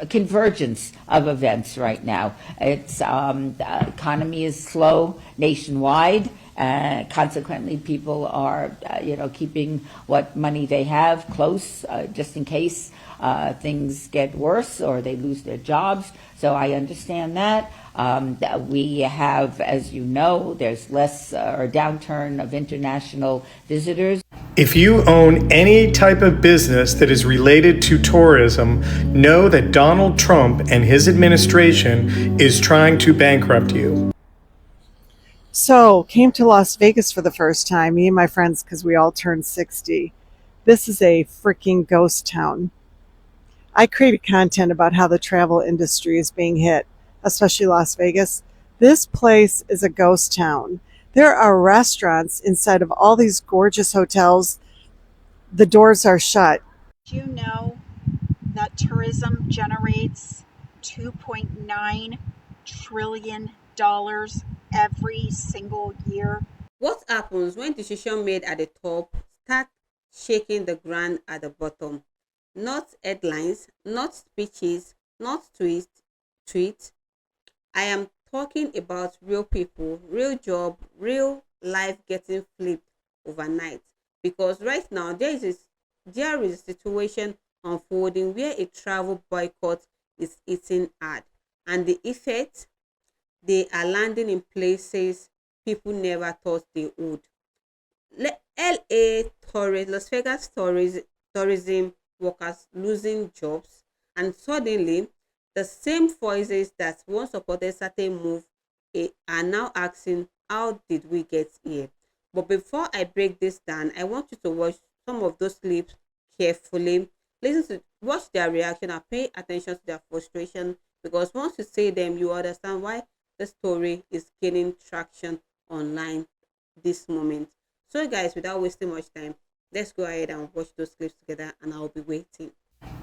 convergence of events right now. It's the economy is slow nationwide. Consequently, people are, keeping what money they have close, just in case things get worse or they lose their jobs. So I understand that. We have, as you know, there's less or a downturn of international visitors. If you own any type of business that is related to tourism, know that Donald Trump and his administration is trying to bankrupt you. So, came to Las Vegas for the first time, me and my friends, because we all turned 60. This is a freaking ghost town. I created content about how the travel industry is being hit, especially Las Vegas. This place is a ghost town. There are restaurants inside of all these gorgeous hotels. The doors are shut. Do you know that tourism generates $2.9 trillion every single year? What happens when decisions made at the top start shaking the ground at the bottom? Not headlines, not speeches, not tweets. I am talking about real people, real job, real life getting flipped overnight. Because right now there is a situation unfolding where a travel boycott is eating hard, and the effect, they are landing in places people never thought they would. LA tourists, Las Vegas tourism workers losing jobs, and suddenly the same voices that once supported certain move are now asking, how did we get here? But before I break this down, I want you to watch some of those clips carefully. Watch their reaction and pay attention to their frustration, because once you see them, you understand why the story is gaining traction online this moment. So guys, without wasting much time, let's go ahead and watch those clips together, and I'll be waiting.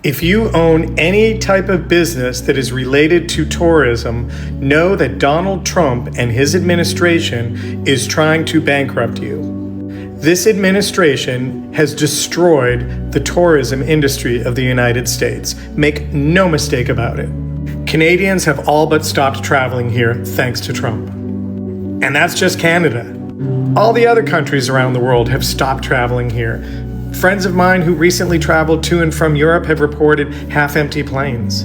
If you own any type of business that is related to tourism, know that Donald Trump and his administration is trying to bankrupt you. This administration has destroyed the tourism industry of the United States. Make no mistake about it. Canadians have all but stopped traveling here thanks to Trump. And that's just Canada. All the other countries around the world have stopped traveling here. Friends of mine who recently traveled to and from Europe have reported half-empty planes.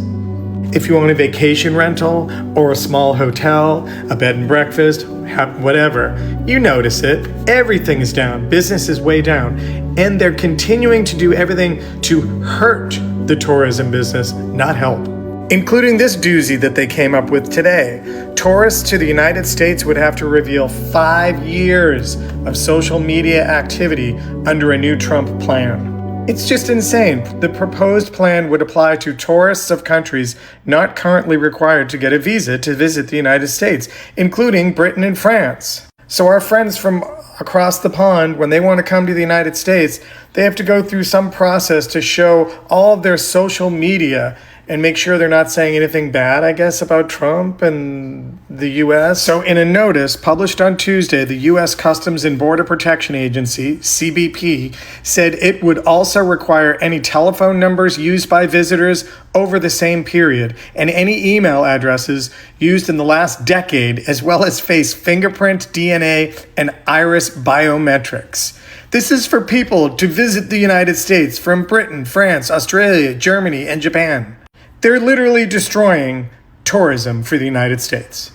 If you own a vacation rental or a small hotel, a bed and breakfast, whatever, you notice it. Everything is down. Business is way down. And they're continuing to do everything to hurt the tourism business, not help. Including this doozy that they came up with today. Tourists to the United States would have to reveal 5 years of social media activity under a new Trump plan. It's just insane. The proposed plan would apply to tourists of countries not currently required to get a visa to visit the United States, including Britain and France. So our friends from across the pond, when they want to come to the United States, they have to go through some process to show all of their social media and make sure they're not saying anything bad, I guess, about Trump and the U.S. So in a notice published on Tuesday, the U.S. Customs and Border Protection Agency, CBP, said it would also require any telephone numbers used by visitors over the same period and any email addresses used in the last decade, as well as face fingerprint, DNA, and iris biometrics. This is for people to visit the United States from Britain, France, Australia, Germany, and Japan. They're literally destroying tourism for the United States.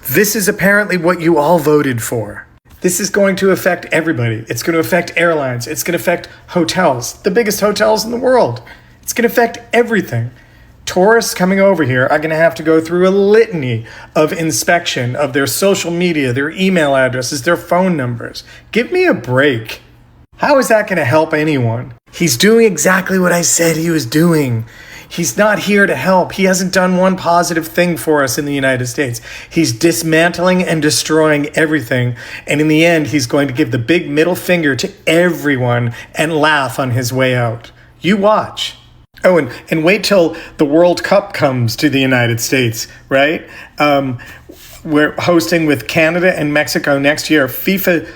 This is apparently what you all voted for. This is going to affect everybody. It's going to affect airlines. It's going to affect hotels, the biggest hotels in the world. It's going to affect everything. Tourists coming over here are going to have to go through a litany of inspection of their social media, their email addresses, their phone numbers. Give me a break. How is that going to help anyone? He's doing exactly what I said he was doing. He's not here to help. He hasn't done one positive thing for us in the United States. He's dismantling and destroying everything. And in the end, he's going to give the big middle finger to everyone and laugh on his way out. You watch. Oh, and wait till the World Cup comes to the United States, right? We're hosting with Canada and Mexico next year. FIFA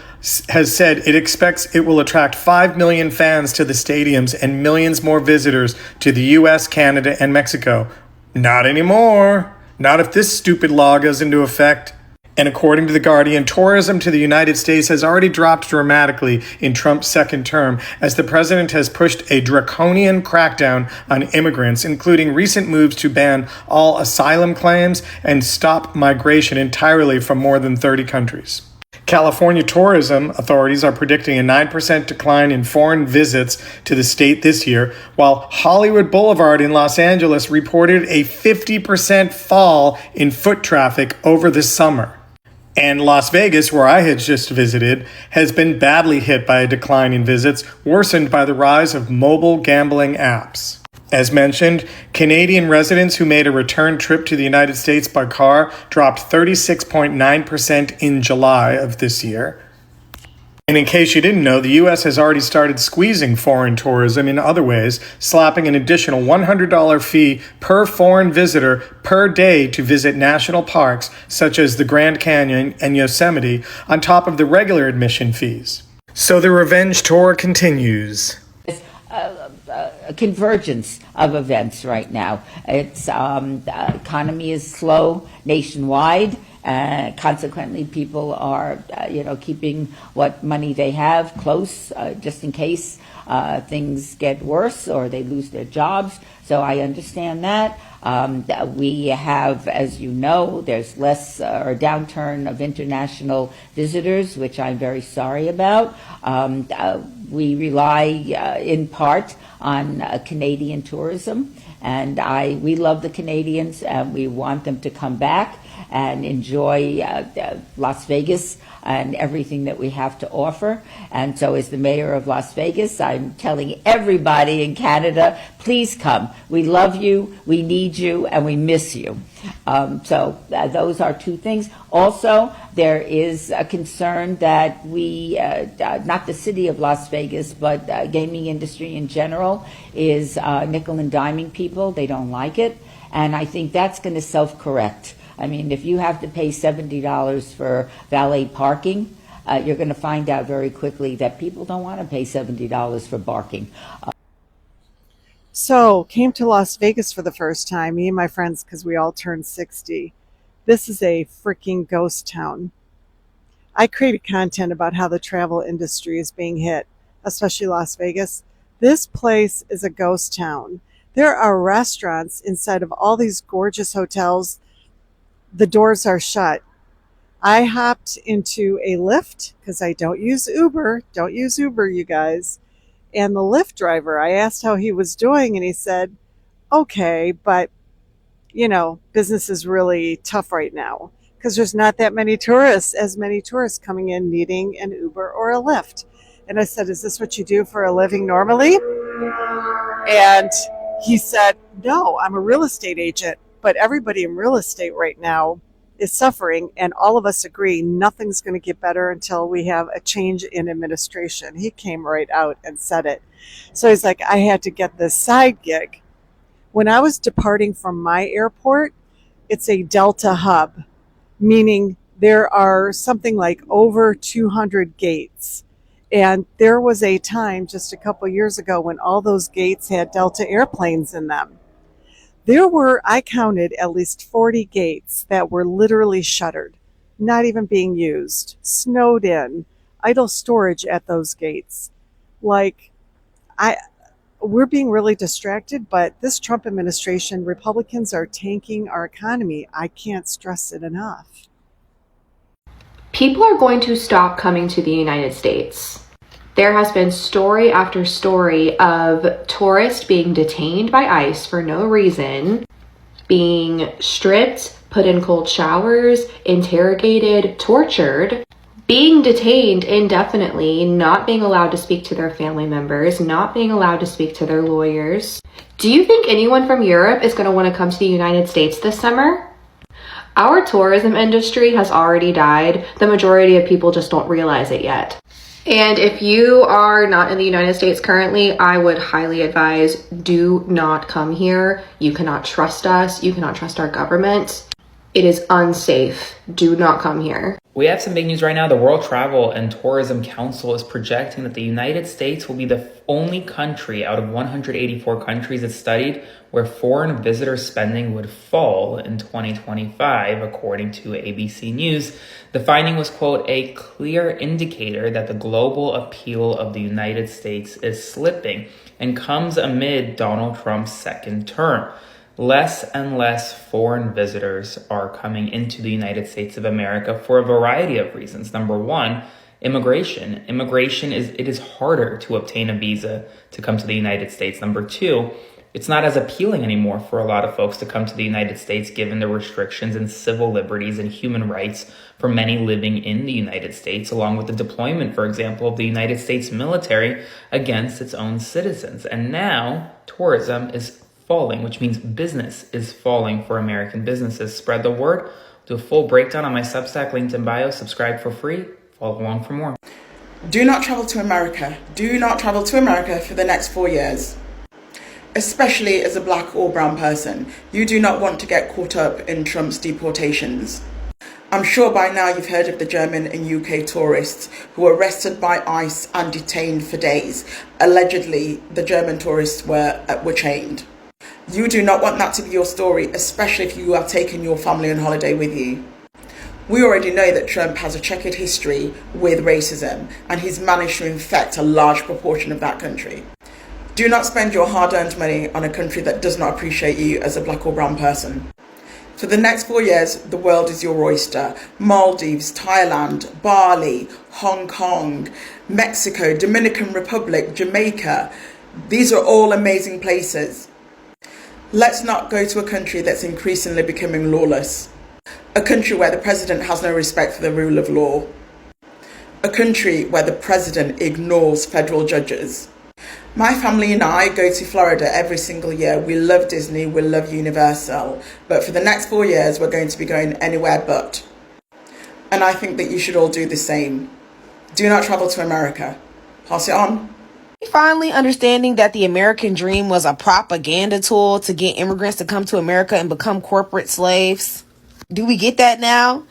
has said it expects it will attract 5 million fans to the stadiums and millions more visitors to the U.S., Canada, and Mexico. Not anymore. Not if this stupid law goes into effect. And according to The Guardian, tourism to the United States has already dropped dramatically in Trump's second term as the president has pushed a draconian crackdown on immigrants, including recent moves to ban all asylum claims and stop migration entirely from more than 30 countries. California tourism authorities are predicting a 9% decline in foreign visits to the state this year, while Hollywood Boulevard in Los Angeles reported a 50% fall in foot traffic over the summer. And Las Vegas, where I had just visited, has been badly hit by a decline in visits, worsened by the rise of mobile gambling apps. As mentioned, Canadian residents who made a return trip to the United States by car dropped 36.9% in July of this year. And in case you didn't know, the U.S. has already started squeezing foreign tourism in other ways, slapping an additional $100 fee per foreign visitor per day to visit national parks such as the Grand Canyon and Yosemite, on top of the regular admission fees. So the revenge tour continues. A convergence of events right now. It's the economy is slow nationwide. Consequently, people are, keeping what money they have close, just in case things get worse or they lose their jobs. So I understand that. We have, as you know, there's less or a downturn of international visitors, which I'm very sorry about. We rely in part on Canadian tourism, and we love the Canadians, and we want them to come back and enjoy Las Vegas and everything that we have to offer. And so as the mayor of Las Vegas, I'm telling everybody in Canada, please come. We love you, we need you, and we miss you. So those are two things. Also, there is a concern that not the city of Las Vegas, but gaming industry in general is nickel and diming people. They don't like it. And I think that's going to self-correct. I mean, if you have to pay $70 for valet parking, you're going to find out very quickly that people don't want to pay $70 for parking. So, came to Las Vegas for the first time, me and my friends, because we all turned 60. This is a freaking ghost town. I created content about how the travel industry is being hit, especially Las Vegas. This place is a ghost town. There are restaurants inside of all these gorgeous hotels. The doors are shut. I hopped into a Lyft because I don't use Uber. Don't use Uber, you guys. And the Lyft driver, I asked how he was doing, and he said, okay, but, business is really tough right now because there's not as many tourists coming in needing an Uber or a Lyft. And I said, is this what you do for a living normally? And he said, no, I'm a real estate agent. But everybody in real estate right now is suffering, and all of us agree nothing's going to get better until we have a change in administration. He came right out and said it. So he's like, I had to get this side gig. When I was departing from my airport, it's a Delta hub, meaning there are something like over 200 gates. And there was a time just a couple years ago when all those gates had Delta airplanes in them. There were, I counted, at least 40 gates that were literally shuttered, not even being used, snowed in, idle storage at those gates. We're being really distracted, but this Trump administration, Republicans are tanking our economy. I can't stress it enough. People are going to stop coming to the United States. There has been story after story of tourists being detained by ICE for no reason, being stripped, put in cold showers, interrogated, tortured, being detained indefinitely, not being allowed to speak to their family members, not being allowed to speak to their lawyers. Do you think anyone from Europe is going to want to come to the United States this summer? Our tourism industry has already died. The majority of people just don't realize it yet. And if you are not in the United States currently, I would highly advise, do not come here. You cannot trust us. You cannot trust our government. It is unsafe. Do not come here. We have some big news right now. The World Travel and Tourism Council is projecting that the United States will be the only country out of 184 countries it studied where foreign visitor spending would fall in 2025, according to ABC News. The finding was, quote, a clear indicator that the global appeal of the United States is slipping and comes amid Donald Trump's second term. Less and less foreign visitors are coming into the United States of America for a variety of reasons. Number one, immigration. It is harder to obtain a visa to come to the United States. Number two, it's not as appealing anymore for a lot of folks to come to the United States given the restrictions in civil liberties and human rights for many living in the United States, along with the deployment, for example, of the United States military against its own citizens. And now tourism is falling, which means business is falling for American businesses. Spread the word. Do a full breakdown on my Substack, linked in bio. Subscribe for free. Follow along for more. Do not travel to America. Do not travel to America for the next 4 years. Especially as a black or brown person. You do not want to get caught up in Trump's deportations. I'm sure by now you've heard of the German and UK tourists who were arrested by ICE and detained for days. Allegedly, the German tourists were chained. You do not want that to be your story, especially if you are taking your family on holiday with you. We already know that Trump has a checkered history with racism, and he's managed to infect a large proportion of that country. Do not spend your hard-earned money on a country that does not appreciate you as a black or brown person. For the next 4 years, the world is your oyster. Maldives, Thailand, Bali, Hong Kong, Mexico, Dominican Republic, Jamaica. These are all amazing places. Let's not go to a country that's increasingly becoming lawless. A country where the president has no respect for the rule of law. A country where the president ignores federal judges. My family and I go to Florida every single year. We love Disney, we love Universal. But for the next 4 years, we're going to be going anywhere but. And I think that you should all do the same. Do not travel to America. Pass it on. Finally understanding that the American dream was a propaganda tool to get immigrants to come to America and become corporate slaves. Do we get that now?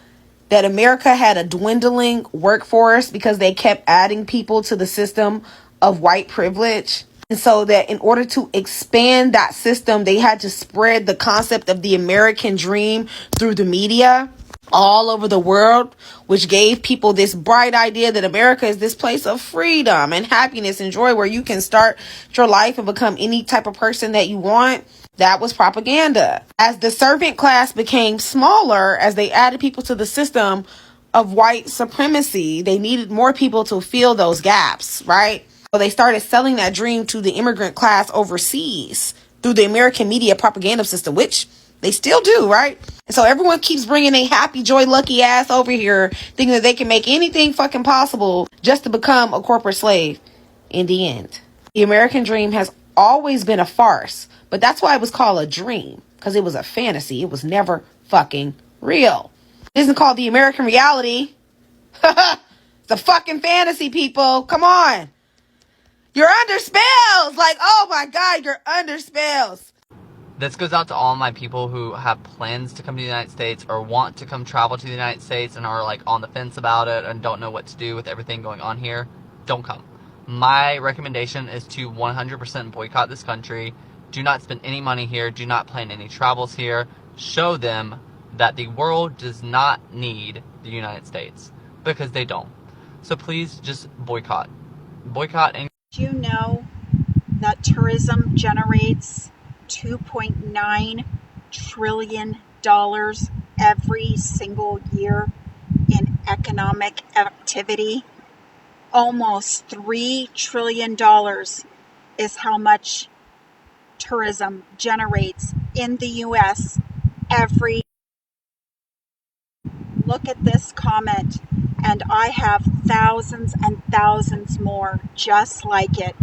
That America had a dwindling workforce because they kept adding people to the system of white privilege. And so that in order to expand that system, they had to spread the concept of the American dream through the media all over the world, which gave people this bright idea that America is this place of freedom and happiness and joy where you can start your life and become any type of person that you want. That was propaganda. As the servant class became smaller, as they added people to the system of white supremacy, they needed more people to fill those gaps, right? So they started selling that dream to the immigrant class overseas through the American media propaganda system, which they still do, right? And so everyone keeps bringing a happy, joy, lucky ass over here, thinking that they can make anything fucking possible just to become a corporate slave in the end. The American dream has always been a farce, but that's why it was called a dream, because it was a fantasy. It was never fucking real. It isn't called the American reality. It's a fucking fantasy, people. Come on. You're under spells. Like, oh my God, you're under spells. This goes out to all my people who have plans to come to the United States or want to come travel to the United States and are like on the fence about it and don't know what to do with everything going on here. Don't come. My recommendation is to 100% boycott this country. Do not spend any money here. Do not plan any travels here. Show them that the world does not need the United States, because they don't. So please just boycott. Boycott. And Do you know that tourism generates $2.9 trillion every single year in economic activity? Almost $3 trillion is how much tourism generates in the U.S. every. Look at this comment, and I have thousands and thousands more just like it.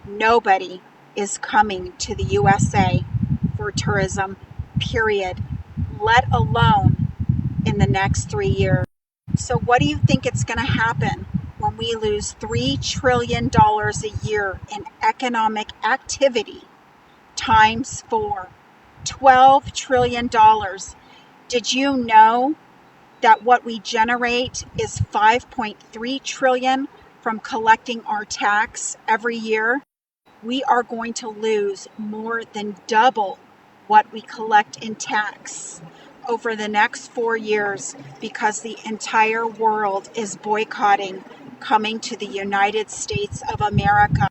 Nobody is coming to the USA for tourism, period, let alone in the next 3 years. So what do you think it's going to happen when we lose $3 trillion a year in economic activity times 4? $12 trillion. Did you know that what we generate is 5.3 trillion from collecting our tax every year, we are going to lose more than double what we collect in tax over the next 4 years because the entire world is boycotting coming to the United States of America.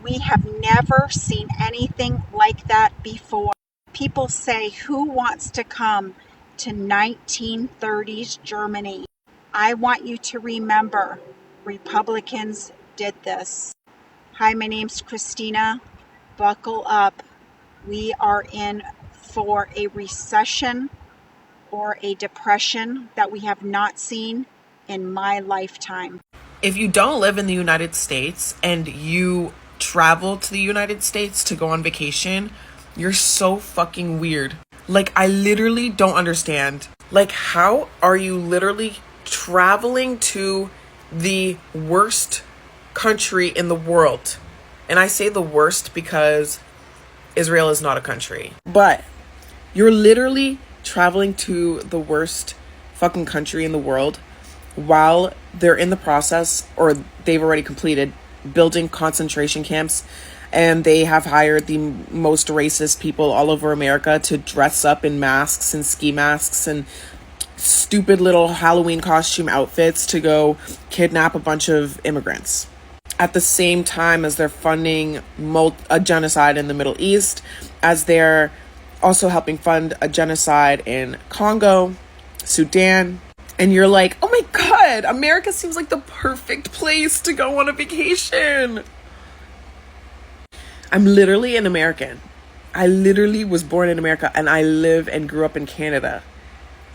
We have never seen anything like that before. People say, who wants to come to 1930s Germany? I want you to remember, Republicans did this. Hi, my name's Christina. Buckle up. We are in for a recession or a depression that we have not seen in my lifetime. If you don't live in the United States and you travel to the United States to go on vacation, you're so fucking weird. Like, I literally don't understand. Like, how are you literally traveling to the worst country in the world? And I say the worst because Israel is not a country. But you're literally traveling to the worst fucking country in the world while they're in the process, or they've already completed, building concentration camps, and they have hired the most racist people all over America to dress up in masks and ski masks and stupid little Halloween costume outfits to go kidnap a bunch of immigrants. At the same time as they're funding a genocide in the Middle East, as they're also helping fund a genocide in Congo, Sudan. And you're like, oh my God, America seems like the perfect place to go on a vacation. I'm literally an American. I literally was born in America, and I live and grew up in Canada.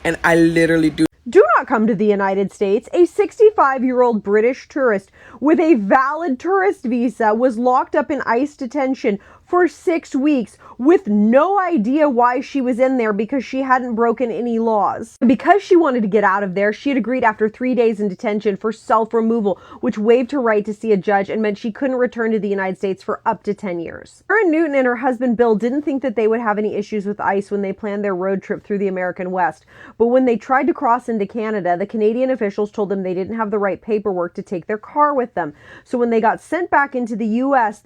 And I literally do not come to the United States. A 65-year-old British tourist with a valid tourist visa was locked up in ICE detention for 6 weeks with no idea why she was in there because she hadn't broken any laws. Because she wanted to get out of there, she had agreed after 3 days in detention for self-removal, which waived her right to see a judge and meant she couldn't return to the United States for up to 10 years. Erin Newton and her husband Bill didn't think that they would have any issues with ICE when they planned their road trip through the American West, but when they tried to cross into Canada, the Canadian officials told them they didn't have the right paperwork to take their car with them. So when they got sent back into the U.S.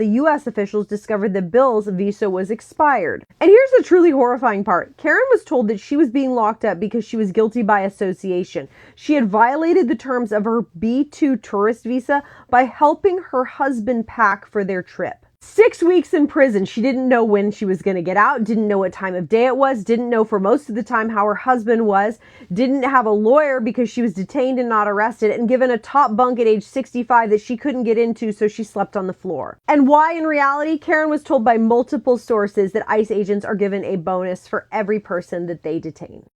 officials discovered that Bill's visa was expired. And here's the truly horrifying part. Karen was told that she was being locked up because she was guilty by association. She had violated the terms of her B2 tourist visa by helping her husband pack for their trip. 6 weeks in prison. She didn't know when she was going to get out, didn't know what time of day it was, didn't know for most of the time how her husband was, didn't have a lawyer because she was detained and not arrested, and given a top bunk at age 65 that she couldn't get into, so she slept on the floor. And why in reality? Karen was told by multiple sources that ICE agents are given a bonus for every person that they detain.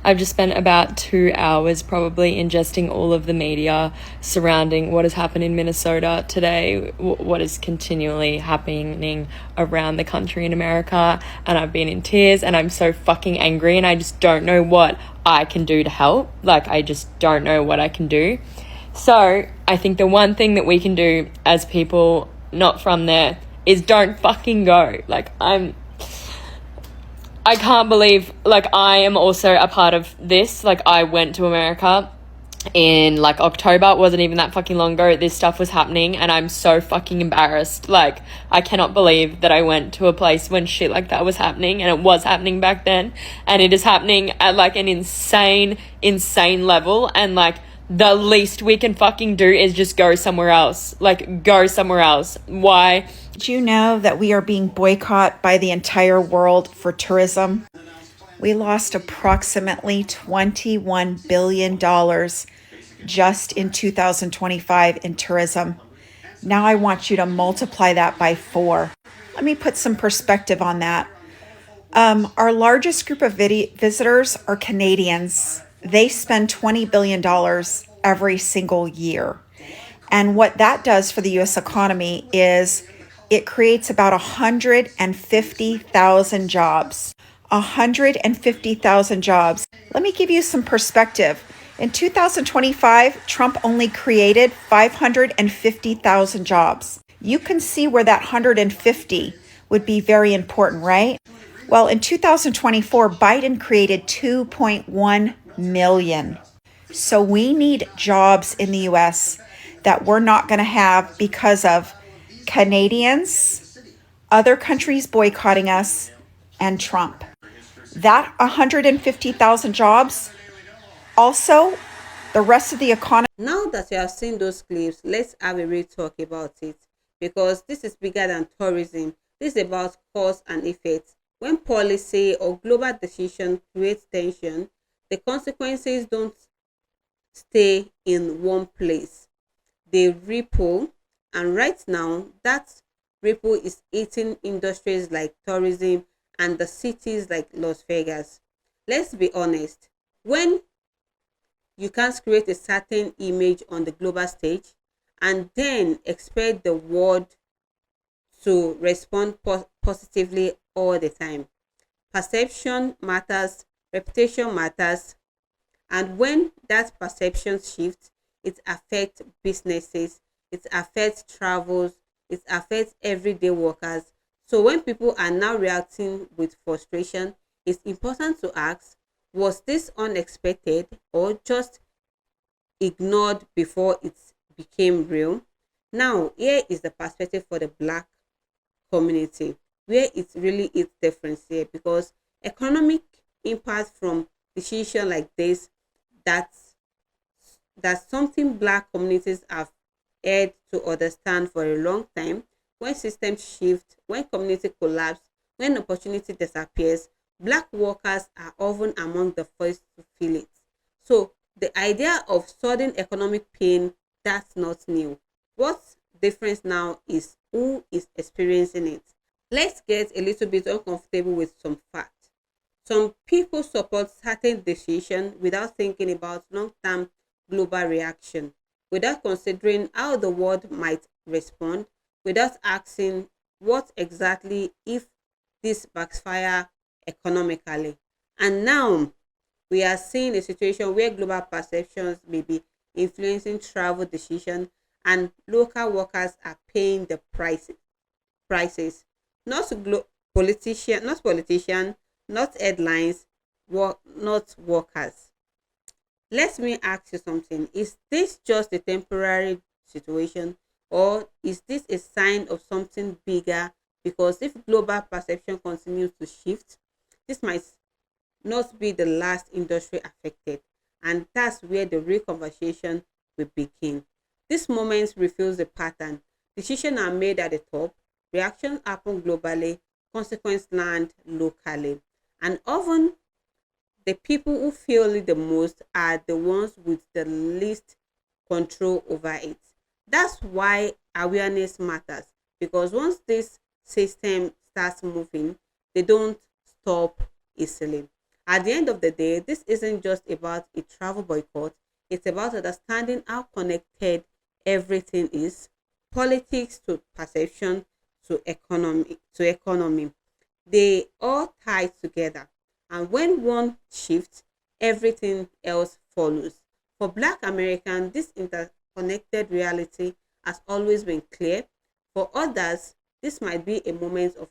I've just spent about 2 hours probably ingesting all of the media surrounding what has happened in Minnesota today, what is continually happening around the country in America, and I've been in tears and I'm so fucking angry and I just don't know what I can do to help. Like, I just don't know what I can do. So I think the one thing that we can do as people not from there is don't fucking go. Like, I can't believe, like, I am also a part of this. Like, I went to America in, like, October. It wasn't even that fucking long ago. This stuff was happening, and I'm so fucking embarrassed. Like, I cannot believe that I went to a place when shit like that was happening, and it was happening back then, and it is happening at, like, an insane level, and, like, the least we can fucking do is just go somewhere else. Like, go somewhere else. Why? Did you know that we are being boycotted by the entire world for tourism? We lost approximately $21 billion just in 2025 in tourism. Now I want you to multiply that by 4. Let me put some perspective on that. Our largest group of visitors are Canadians. They spend $20 billion every single year. And what that does for the U.S. economy is it creates about 150,000 jobs. 150,000 jobs. Let me give you some perspective. In 2025, Trump only created 550,000 jobs. You can see where that 150 would be very important, right? Well, in 2024, Biden created 2.1 million. So we need jobs in the US that we're not going to have because of Canadians, other countries boycotting us, and Trump. That 150,000 jobs, also the rest of the economy. Now that you have seen those clips, let's have a real talk about it, because this is bigger than tourism. This is about cause and effect. When policy or global decision creates tension, the consequences don't stay in one place. They ripple, and right now that ripple is eating industries like tourism and the cities like Las Vegas. Let's be honest, when you can't create a certain image on the global stage and then expect the world to respond positively all the time. Perception matters, reputation matters, and when that perception shifts, it affects businesses, it affects travels, it affects everyday workers. So when people are now reacting with frustration, it's important to ask, was this unexpected or just ignored before it became real? Now, here is the perspective for the Black community, where it really is different here, because economic impact from decision like this, that's something Black communities have had to understand for a long time. When systems shift, when community collapse, when opportunity disappears, Black workers are often among the first to feel it. So the idea of sudden economic pain, that's not new. What's difference now is who is experiencing it. Let's get a little bit uncomfortable with some facts. Some people support certain decision without thinking about long-term global reaction, without considering how the world might respond, without asking what exactly if this backfire economically. And now we are seeing a situation where global perceptions may be influencing travel decisions and local workers are paying the prices. Not politician, not headlines, not workers. Let me ask you something. Is this just a temporary situation, or is this a sign of something bigger? Because if global perception continues to shift, this might not be the last industry affected. And that's where the real conversation will begin. This moment reveals the pattern. Decisions are made at the top, reactions happen globally, consequences land locally. And often the people who feel it the most are the ones with the least control over it. That's why awareness matters, because once this system starts moving, they don't stop easily. At the end of the day, this isn't just about a travel boycott, it's about understanding how connected everything is, politics to perception to economy. They all tie together. And when one shifts, everything else follows. For Black Americans, this interconnected reality has always been clear. For others, this might be a moment of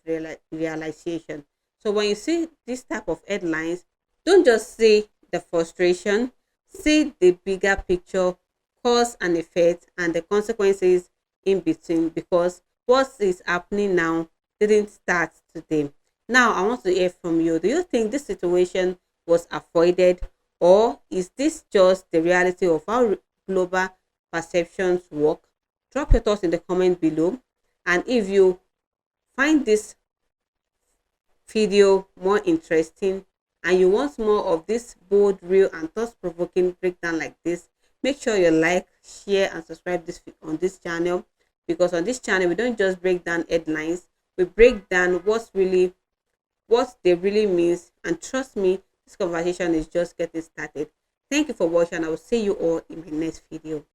realization. So when you see this type of headlines, don't just see the frustration, see the bigger picture, cause and effect, and the consequences in between, because what is happening now didn't start today. Now, I want to hear from you. Do you think this situation was avoided, or is this just the reality of how global perceptions work? Drop your thoughts in the comment below. And if you find this video more interesting and you want more of this bold, real, and thought-provoking breakdown like this, make sure you like, share, and subscribe on this channel, because on this channel we don't just break down headlines, we break down what they really means. And trust me, this conversation is just getting started. Thank you for watching. I will see you all in my next video.